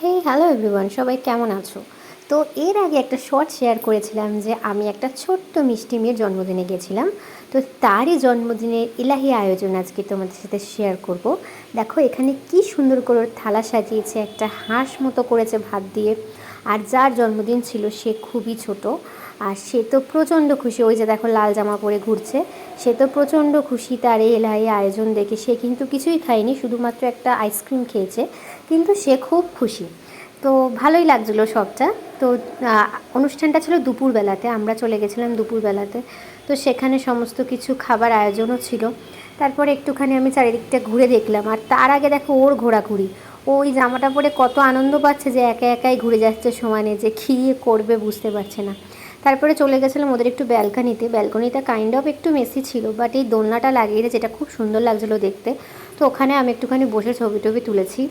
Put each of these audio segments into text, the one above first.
Hello everyone, সবাই কেমন আছো? তো এর আগে একটা শর্ট শেয়ার করেছিলাম যে আমি একটা ছোট্ট মিষ্টি মেয়ের জন্মদিনে গেছিলাম। তো তারই জন্মদিনের ইলাহি আয়োজন আজকে তোমাদের সাথে শেয়ার করব। দেখো এখানে কি সুন্দর করে ওর থালা সাজিয়েছে, একটা হাঁস মতো করেছে ভাত দিয়ে। আর যার জন্মদিন ছিল সে খুবই ছোট, আর সে তো প্রচণ্ড খুশি। ওই যে দেখো লাল জামা পরে ঘুরছে, সে তো প্রচণ্ড খুশি তার এই এলাহি আয়োজন দেখে। সে কিন্তু কিছুই খায়নি, শুধুমাত্র একটা আইসক্রিম খেয়েছে, কিন্তু সে খুব খুশি। তো ভালোই লাগছিলো সবটা। তো অনুষ্ঠানটা ছিল দুপুরবেলাতে, আমরা চলে গেছিলাম দুপুরবেলাতে। তো সেখানে সমস্ত কিছু খাবার আয়োজনও ছিল। তারপরে একটুখানি আমি চারিদিকটা ঘুরে দেখলাম, আর তার আগে দেখো ওর ঘোরাঘুরি। ওই জামাটা পরে কত আনন্দ পাচ্ছে যে একা একাই ঘুরে যাচ্ছে সমানে, যে কী করবে বুঝতে পারছে না। তারপরে চলে গেছিলাম ওদের একটু ব্যালকানিতে। ব্যালকনিটা কাইন্ড অফ একটু মেসি ছিল, বাট এই দোলনাটা লাগিয়েছে যেটা খুব সুন্দর লাগছিলো দেখতে। তো ওখানে আমি একটুখানি বসে ছবি টবি তুলেছি,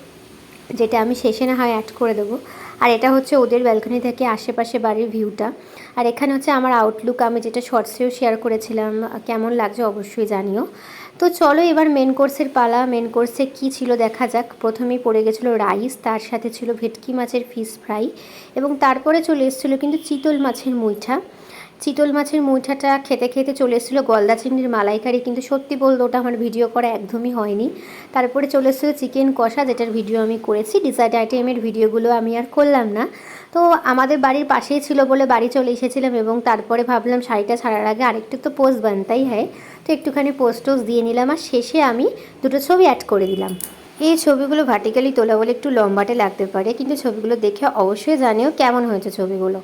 যেটা আমি শেষে না হয় অ্যাড করে দেবো। আর এটা হচ্ছে ওদের ব্যালকনি থেকে আশেপাশে বাড়ির ভিউটা। আর এখানে হচ্ছে আমার আউটলুক, আমি যেটা শর্টসেও শেয়ার করেছিলাম। কেমন লাগছে অবশ্যই জানিও। তো চলো এবার মেন কোর্সের পালা। মেন কোর্সে কী ছিল দেখা যাক। প্রথমেই পড়ে গেছিলো রাইস, তার সাথে ছিল ভেটকি মাছের ফিশ ফ্রাই, এবং তারপরে চলে এসেছিলো কিন্তু চিতল মাছের মুইঠা। চিতল মাছের মুইঠাটা খেতে খেতে চলে এসেছিলো গলদা চিংড়ির মালাইকারি, কিন্তু সত্যি বলতে ওটা আমার ভিডিও করা একদমই হয়নি। তারপরে চলে এসেছিলো চিকেন কষা, যেটার ভিডিও আমি করেছি। ডিজার্ট আইটেমের ভিডিওগুলো আমি আর করলাম না। তো আমাদের বাড়ির পাশেই ছিল বলে বাড়ি চলে এসেছিলাম, এবং তারপরে ভাবলাম শাড়িটা ছাড়ার আগে আরেকটু তো পোস্ট বানতেই হয়। তো একটুখানি পোস্ট টোস্ট দিয়ে নিলাম, আর শেষে আমি দুটো ছবি অ্যাড করে দিলাম। এই ছবিগুলো ভার্টিক্যালি তোলা বলে একটু লম্বাটে লাগতে পারে, কিন্তু ছবিগুলো দেখে অবশ্যই জানিও কেমন হয়েছে ছবিগুলো।